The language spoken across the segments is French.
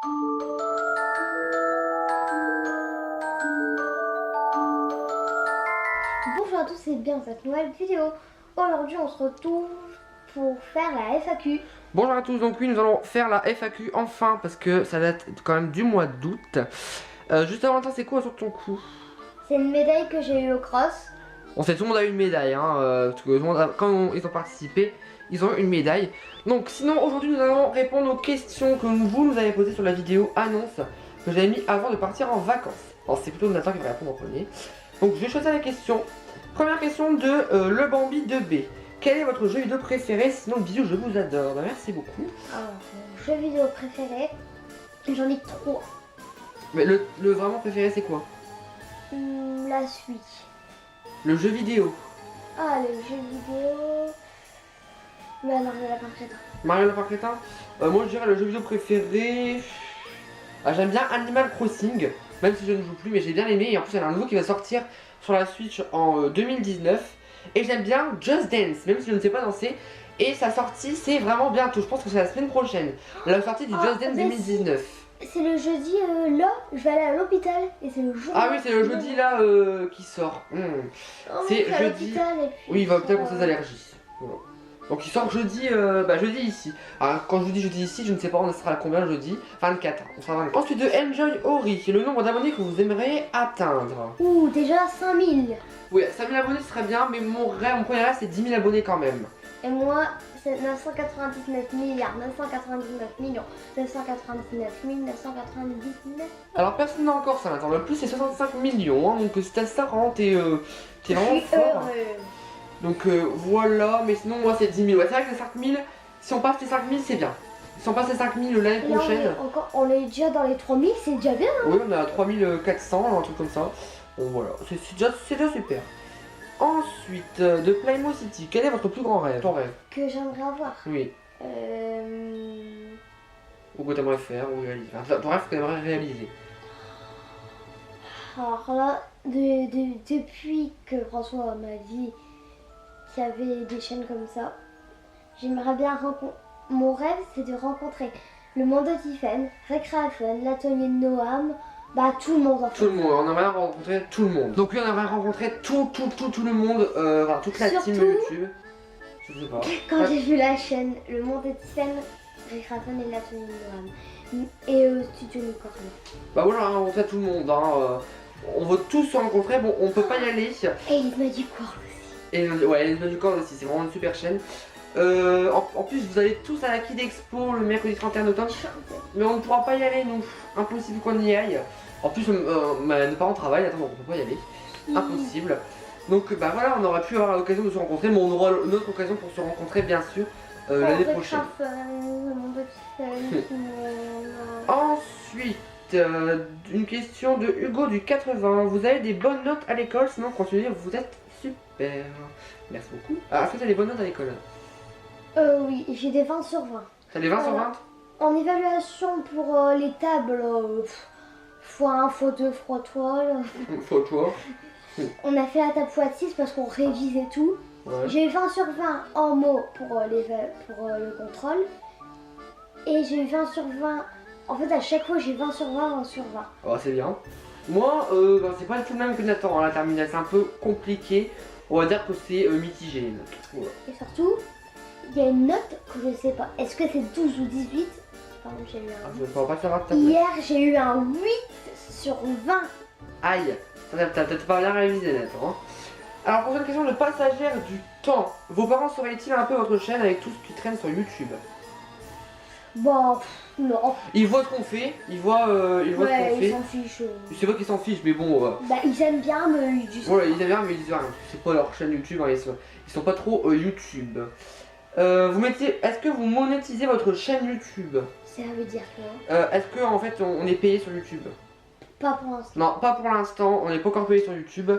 Bonjour à tous et bienvenue dans cette nouvelle vidéo. Aujourd'hui on se retrouve pour faire la FAQ. Bonjour à tous, donc oui nous allons faire la FAQ enfin parce que ça date quand même du mois d'août. Juste avant ça, c'est quoi sur ton cou? C'est une médaille que j'ai eue au cross. On sait, tout le monde a eu une médaille, hein, parce que tout le monde quand ils ont participé, ils ont eu une médaille. Donc sinon aujourd'hui nous allons répondre aux questions que vous nous avez posées sur la vidéo annonce que j'avais mis avant de partir en vacances. Alors c'est plutôt Nathan qui va répondre en premier. Donc je vais choisir la question. Première question de Le Bambi 2B. Quel est votre jeu vidéo préféré? Sinon bisous, je vous adore. Bah, merci beaucoup. Alors, mon jeu vidéo préféré, j'en ai 3. Mais le vraiment préféré c'est quoi? La Switch. Le jeu vidéo. Ah, le jeu vidéo. Bah non, je l'ai pas fait. Mario Kart Crétin. Moi je dirais le jeu vidéo préféré. Ah, j'aime bien Animal Crossing, même si je ne joue plus, mais j'ai bien aimé. Et en plus il y en a un nouveau qui va sortir sur la Switch en 2019. Et j'aime bien Just Dance, même si je ne sais pas danser. Et sa sortie c'est vraiment bientôt, je pense que c'est la semaine prochaine. La sortie du Just Dance 2019. C'est le jeudi là, je vais aller à l'hôpital et c'est le jour. Ah oui, c'est le jeudi là qui sort. C'est jeudi. Oui, il va peut-être pour ses allergies. Voilà. Donc il sort jeudi, jeudi ici. Alors quand je vous dis jeudi ici, je ne sais pas on sera à combien jeudi. 24. On sera 24. Ensuite de Enjoy Ori, le nombre d'abonnés que vous aimeriez atteindre. Ouh, déjà 5000. Oui, 5000 abonnés ce serait bien, mais mon rêve, mon premier rêve c'est 10 000 abonnés quand même. Et moi, c'est 999 milliards, 999 millions, 999 999. Alors personne n'a encore ça maintenant. Le plus c'est 65 millions, hein, donc si t'as ça, vraiment t'es vraiment fort. Donc voilà, mais sinon moi c'est 10 000. Ouais, c'est vrai que c'est 5 000. Si on passe les 5 000, c'est bien. Si on passe les 5 000 l'année prochaine. On est déjà dans les 3000, c'est déjà bien. Hein. Oui, on est à 3400, un truc comme ça. Bon voilà, c'est déjà super. Ensuite, de Playmo City, quel est votre plus grand rêve? Ton rêve? Que j'aimerais avoir. Oui. Ou que t'aimerais faire, ou réaliser. Enfin, ton rêve que t'aimerais réaliser. Alors là, depuis que François m'a dit qu'il y avait des chaînes comme ça, j'aimerais bien rencontrer. Mon rêve, c'est de rencontrer le monde de Tiffen, Recreafun, l'atelier de Noam, bah tout le monde en fait. Tout le monde, on aimerait rencontrer tout le monde. Donc oui, on aimerait rencontrer tout le monde, enfin toute la team YouTube. Je sais pas. Quand j'ai vu la chaîne, le monde de Tiffen, Recreafun et l'atelier de Noam, et Studio Nicorne. Bah moi j'aimerais rencontrer tout le monde, hein. On veut tous se rencontrer, bon on peut pas y aller. Et il m'a dit quoi aussi. Et ouais, les du corps aussi, c'est vraiment une super chaîne. En plus, vous allez tous à la Kid Expo le mercredi 31 octobre. Mais on ne pourra pas y aller, nous. Impossible qu'on y aille. En plus, nos parents travaillent, attends, donc on peut pas y aller. Impossible. Donc bah voilà, on aurait pu avoir l'occasion de se rencontrer, mais on aura une autre occasion pour se rencontrer, bien sûr, l'année prochaine. Ensuite, une question de Hugo du 80. Vous avez des bonnes notes à l'école, sinon continuez, vous êtes super. Merci beaucoup. Alors, est-ce que tu as des bonnes notes à l'école? Oui, j'ai des 20 sur 20. T'as des 20 sur 20? En évaluation pour les tables, x1, x2, x3. Faut-toi. On a fait la table x6 parce qu'on révisait tout. Ouais. J'ai eu 20 sur 20 en mots pour le contrôle. Et j'ai eu 20 sur 20. En fait, à chaque fois, j'ai 20 sur 20, 20 sur 20. Oh, c'est bien. Moi, c'est pas du tout le même que Nathan, hein, la terminale. C'est un peu compliqué. On va dire que c'est mitigé les notes. Voilà. Et surtout, il y a une note que je sais pas. Est-ce que c'est 12 ou 18? Pardon, j'ai eu un 8. Je ne pourrais pas savoir ta Hier, j'ai eu un 8 sur 20. Aïe, t'as peut-être pas bien révisé, Nathan. Hein. Alors, prochaine question de passagère du temps. Vos parents surveillent-ils un peu votre chaîne avec tout ce qui traîne sur YouTube? Bon, non. Ils voient ce qu'on fait, ils voient ce qu'on fait. Ils s'en fichent. C'est vrai qu'ils s'en fichent, mais bon. Bah, ils aiment bien, mais ils disent. Voilà, ils aiment bien, mais ils disent rien. C'est pas leur chaîne YouTube, hein, ils sont pas trop YouTube. Est-ce que vous monétisez votre chaîne YouTube? Ça veut dire quoi? Est-ce que en fait on est payé sur YouTube? Pas pour l'instant. Non, pas pour l'instant, on n'est pas encore payé sur YouTube.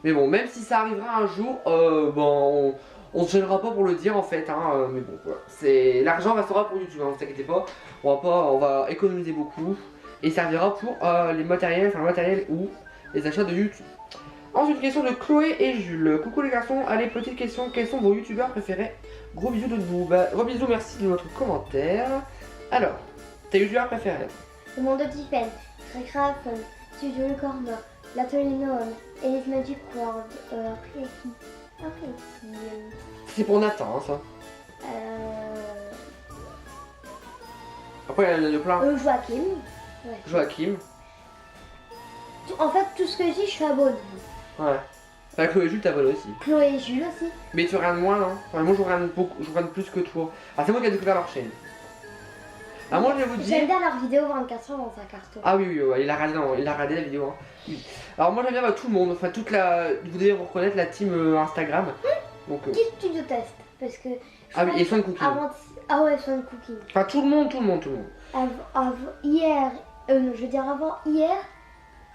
Mais bon, même si ça arrivera un jour, on se gênera pas pour le dire en fait, hein, mais bon, voilà. L'argent restera pour YouTube, hein, ne vous inquiétez pas. On va économiser beaucoup et servira pour les matériels ou les achats de YouTube. Ensuite, question de Chloé et Jules. Coucou les garçons, allez, petite question, quels sont vos youtubeurs préférés? Gros bisous de nous. Gros bisous, merci de votre commentaire. Alors, tes youtubeurs préférés? Le Monde de Tiffen, Recreation, Studio Le Corner, l'Atelier Noam, Elite Magic World, après qui C'est pour Nathan, hein, ça. Après, il y en a plein. Joachim. Ouais. Joachim. En fait, tout ce que je dis, je suis abonnée. Ouais. Enfin, Chloé et Jules t'abonnes aussi. Chloé et Jules aussi. Mais tu regardes moins, non? Enfin, moi, je regarde beaucoup, je regarde plus que toi. Ah, c'est moi qui ai découvert leur chaîne. Ah, moi, je vais vous dire. J'aime bien leur vidéo 24 heures dans sa carton. Ah oui, ouais, il a regardé, non, il a regardé la vidéo. Hein. Oui. Alors, moi, j'aime bien tout le monde. Enfin, toute la. Vous devez vous reconnaître la team Instagram. Donc. Qui tu détestes? Parce que. Ah oui, et Swan Cooking. Ah ouais, Swan Cooking. Enfin, tout le monde. Hier, non, je veux dire avant hier,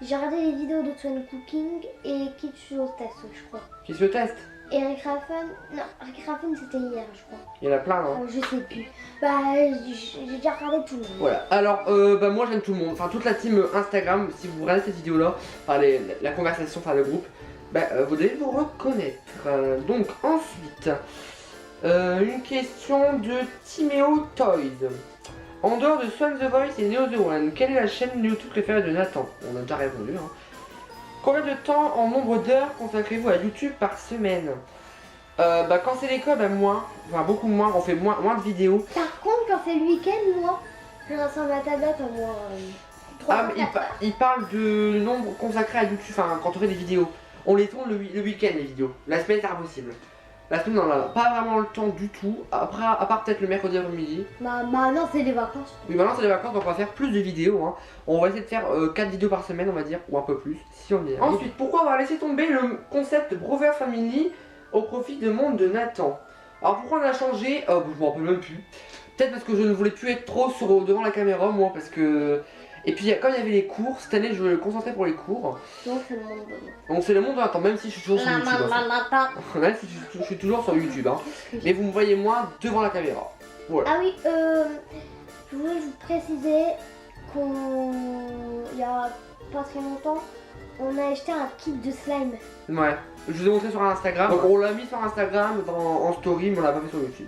j'ai regardé les vidéos de Swan Cooking et qui tu test, je crois. Qui se teste? Et Rick Raffen, non, Rick Raffen c'était hier, je crois. Il y en a plein, non? Je sais plus. Bah, j'ai déjà regardé tout le monde. Voilà. Alors, bah, moi, j'aime tout le monde. Enfin, toute la team Instagram, si vous regardez cette vidéo-là, enfin, la conversation, enfin, le groupe, bah, vous devez vous reconnaître. Donc, ensuite, une question de Timéo Toys. En dehors de Swan the Voice et Neo the One, quelle est la chaîne YouTube préférée de Nathan? On a déjà répondu. Hein. Combien de temps en nombre d'heures consacrez-vous à YouTube par semaine? Bah quand c'est l'école, bah moins, enfin beaucoup moins, on fait moins de vidéos. Par contre, quand c'est le week-end, moi, je reste sur ma tablette à moi. 3 Ah mais il parle de nombre consacré à YouTube, enfin quand on fait des vidéos. On les tourne le week-end les vidéos. La semaine c'est impossible. La semaine on n'a pas vraiment le temps du tout, après, à part peut-être le mercredi après-midi. Bah non, c'est les vacances. Oui, maintenant c'est les vacances, donc on va faire plus de vidéos. Hein. On va essayer de faire 4 vidéos par semaine, on va dire, ou un peu plus, si on y arrive. Ensuite, pourquoi avoir laissé tomber le concept Brover Family au profit de Monde de Nathan? Alors pourquoi on a changé? Je m'en rappelle même plus. Peut-être parce que je ne voulais plus être trop devant la caméra, moi, parce que... Et puis comme il y avait les cours, cette année je me concentrais pour les cours. Donc c'est le monde de Nathan. Donc c'est le monde de Nathan, même si je suis toujours sur YouTube. Hein. Même si je suis toujours sur YouTube. Hein. Mais vous me voyez moins devant la caméra. Voilà. Ah oui, je voulais vous préciser qu'il y a pas très longtemps, on a acheté un kit de slime. Ouais, je vous ai montré sur Instagram. Donc on l'a mis sur Instagram en story, mais on l'a pas fait sur YouTube.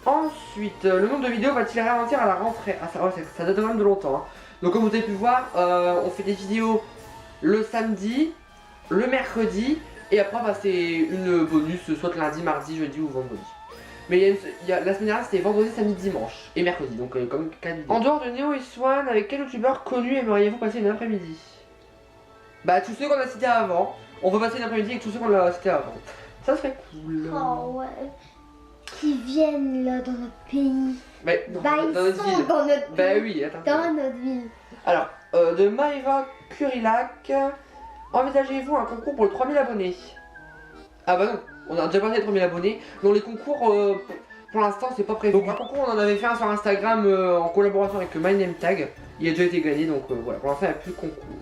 Ensuite, le nombre de vidéos va-t-il ralentir à la rentrée? Ah ça date quand même de longtemps. Hein. Donc comme vous avez pu voir, on fait des vidéos le samedi, le mercredi, et après bah, c'est une bonus, soit lundi, mardi, jeudi ou vendredi. Mais la semaine dernière c'était vendredi, samedi, dimanche et mercredi, donc comme 4 vidéos. En dehors de Neo et Swan, avec quel youtubeur connu aimeriez-vous passer une après-midi? Bah tous ceux qu'on a cités avant, on va passer une après-midi avec tous ceux qu'on a cités avant. Ça serait cool. Oh ouais. Qui viennent là dans notre pays. Mais Bah ils dans notre sont ville. dans notre Bah pays. oui, attends. Dans notre ville. Alors, de Maëva Curilac, envisagez-vous un concours pour les 3000 abonnés? Ah bah non, on a déjà passé les 3000 abonnés. Non, les concours, pour l'instant, c'est pas prévu. Donc, un concours, on en avait fait un sur Instagram en collaboration avec MyNameTag. Il a déjà été gagné, donc voilà, pour l'instant, il n'y a plus de concours.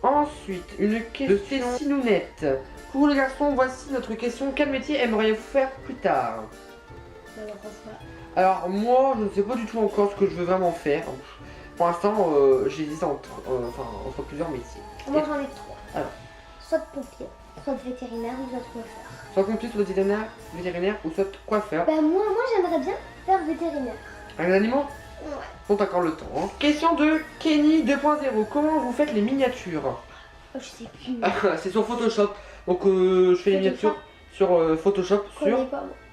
Ensuite, une question de Cécile Nounette. Coucou les garçons, voici notre question. Quel métier aimeriez-vous faire plus tard? Alors, moi, je ne sais pas du tout encore ce que je veux vraiment faire. Pour l'instant, j'hésite entre plusieurs métiers. Moi j'en ai 3. Alors. Soit pompier, soit vétérinaire ou soit coiffeur. Soit pompier, soit vétérinaire ou soit coiffeur. Bah moi j'aimerais bien faire vétérinaire. Avec les animaux? Ouais. On a encore le temps. Hein. Question de Kenny 2.0. Comment vous faites les miniatures? Je sais plus. C'est sur Photoshop. Donc je fais les miniatures sur Photoshop sur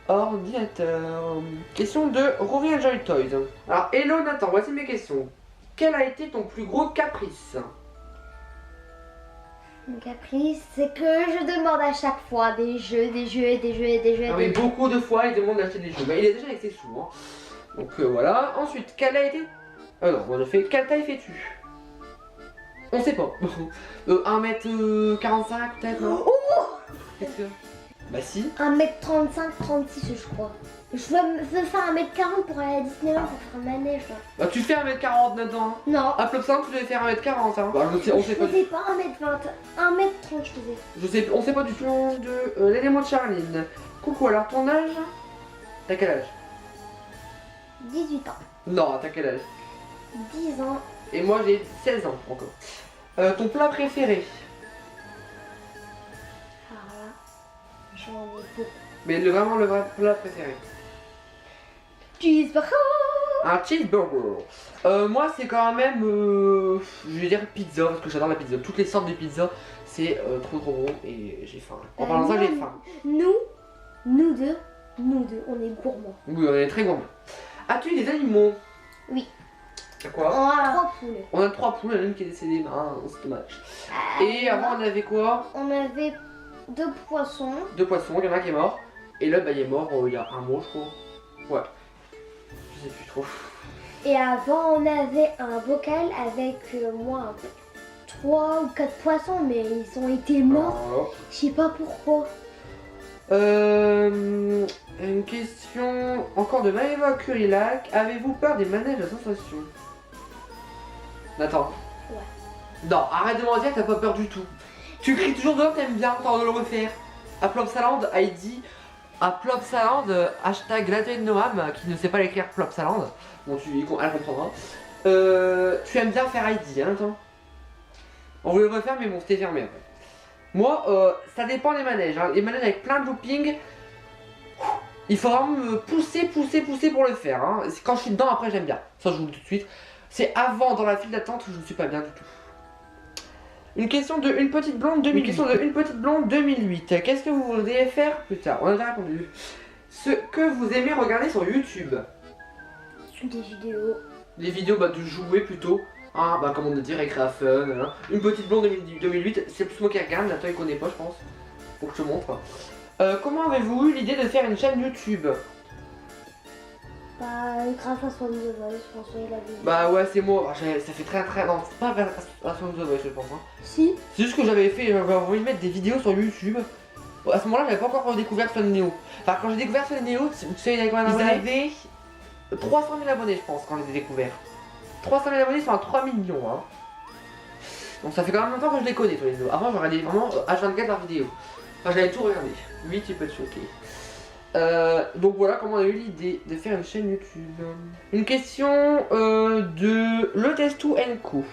ordinateur. Question de Rory Enjoy Toys. Alors hello Nathan, voici mes questions. Quel a été ton plus gros caprice? Mon caprice, c'est que je demande à chaque fois des jeux. Ah oui, beaucoup de fois il demande d'acheter des jeux. Mais il est déjà avec ses sous. Hein. Donc voilà. Ensuite, quelle a été... non, on a fait... Quelle taille fais-tu? On sait pas. 1m45 peut-être, non? Qu'est-ce que... Bah si. 1m35, 36 je crois. Je veux faire 1m40 pour aller à Disneyland pour faire un manège là. Bah tu fais 1m40 maintenant. Non. À Plopsaint tu devais faire 1m40 hein. Bah, on sait pas. Je faisais pas 1m20, 1m30 je faisais. On sait pas du tout de l'élément de Charline. Coucou, alors ton âge? T'as quel âge? 18 ans. Non, t'as quel âge? 10 ans. Et moi j'ai 16 ans encore. Ton plat préféré? Alors là, j'en ai beaucoup. Mais vraiment le vrai plat préféré? Cheeseburger. Un cheeseburger. Moi, c'est quand même, je vais dire pizza parce que j'adore la pizza. Toutes les sortes de pizza, c'est trop bon et j'ai faim. En parlant de ça, j'ai faim. Nous deux, on est gourmands. Oui, on est très gourmands. As-tu des animaux? Oui. Quoi? On a 3 poules. On a 3 poules, il y en a une qui est décédée, c'est dommage. Et avant, on avait quoi? On avait 2 poissons. 2 poissons, il y en a un qui est mort. Et là, bah, il est mort il y a un mois, je crois. Ouais. Je sais plus trop. Et avant, on avait un bocal avec moi 3 ou 4 poissons, mais ils ont été morts. Alors, Je sais pas pourquoi. une question encore de Maëva Curillac. Avez-vous peur des manèges à sensation? Nathan. Ouais. Non, arrête de mentir, t'as pas peur du tout. Tu cries toujours dehors, t'aimes bien, t'as envie de le refaire. À Plopsaland, Heidi. À Plopsaland, hashtag Noam, qui ne sait pas l'écrire Plopsaland. Bon, elle comprendra. Tu aimes bien faire Heidi, hein, Nathan? On voulait le refaire, mais bon, c'était fermé après. Moi, ça dépend des manèges. Hein. Les manèges avec plein de looping, il faut vraiment me pousser pour le faire. Hein. Quand je suis dedans, après, j'aime bien. Ça, je vous le dis tout de suite. C'est avant, dans la file d'attente, je ne suis pas bien du tout. Une question de une petite blonde 2008. Qu'est-ce que vous voudriez faire plus tard? On a déjà répondu. Ce que vous aimez regarder sur YouTube? Des vidéos. Des vidéos de jouer plutôt. Ah, comme on a dit, Recrea Fun. Une petite blonde 2008. C'est plus moi qui regarde. Nathan il connaît pas, je pense. Faut que je te montre. Comment avez-vous eu l'idée de faire une chaîne YouTube? Grâce à Swan the Voice, François il a vu. Bah ouais, c'est moi. Ça fait très. Non, c'est pas grâce à Swan the Voice, je pense. Hein. Si. C'est juste que j'avais envie de mettre des vidéos sur YouTube. À ce moment-là, j'avais pas encore découvert Swan Neo. Enfin, quand j'ai découvert Swan Neo, tu sais, il y avait combien d'abonnés? Ils avaient 300 000 abonnés, je pense, quand je les ai découverts. 300 000 abonnés, ils sont à 3 millions. Hein. Donc ça fait quand même longtemps que je les connais, Swan Neo. Avant, je regardais vraiment H24 par vidéo. Enfin, j'avais tout regardé. Oui, tu peux être choqué. Donc voilà comment on a eu l'idée de faire une chaîne YouTube. Une question de Le Testou Co.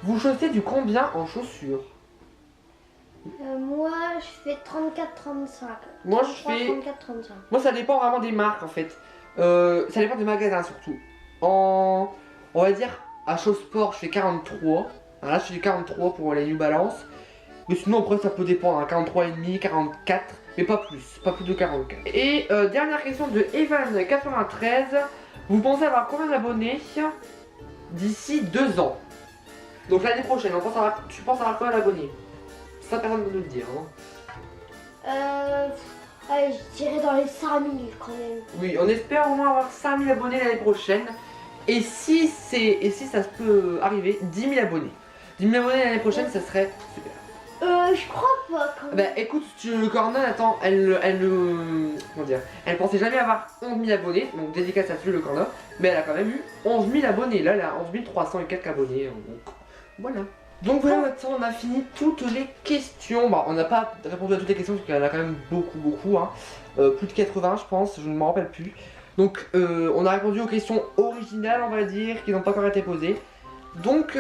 Vous chaussez du combien en chaussures? Moi je fais 34-35. Moi je fais 34-35. Moi ça dépend vraiment des marques en fait. Ça dépend des magasins surtout. On va dire à Show Sport je fais 43. Alors là je fais du 43 pour les New Balance. Mais sinon après ça peut dépendre, hein, 43,5, 44, mais pas plus de 44. Et dernière question de Evan93. Vous pensez avoir combien d'abonnés d'ici 2 ans? Donc l'année prochaine, tu penses avoir combien d'abonnés? Ça personne ne peut nous le dire. Hein. Allez, je dirais dans les 5000 quand même. Oui, on espère au moins avoir 5000 abonnés l'année prochaine. Et si ça peut arriver, 10 000 abonnés. 10 000 abonnés l'année prochaine, ça serait super. Je crois pas quand même. Bah écoute, le Cornon, attends, comment dire, elle pensait jamais avoir 11 000 abonnés, donc dédicace à celui le Cornon, mais elle a quand même eu 11 000 abonnés, là elle a 11 300 et quelques abonnés, donc voilà. Donc voilà, maintenant on a fini toutes les questions. Bon, on n'a pas répondu à toutes les questions parce qu'il y en a quand même beaucoup, hein. Plus de 80 je pense, je ne m'en rappelle plus. Donc on a répondu aux questions originales on va dire, qui n'ont pas encore été posées. Donc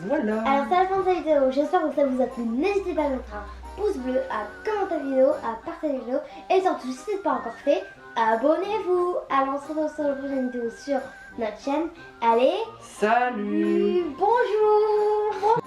voilà. Alors c'est la fin de cette vidéo, j'espère que ça vous a plu. N'hésitez pas à mettre un pouce bleu, à commenter la vidéo, à partager la vidéo. Et surtout, si ce n'est pas encore fait, abonnez-vous. Alors on se retrouve sur la prochaine vidéo sur notre chaîne. Allez, salut. bonjour.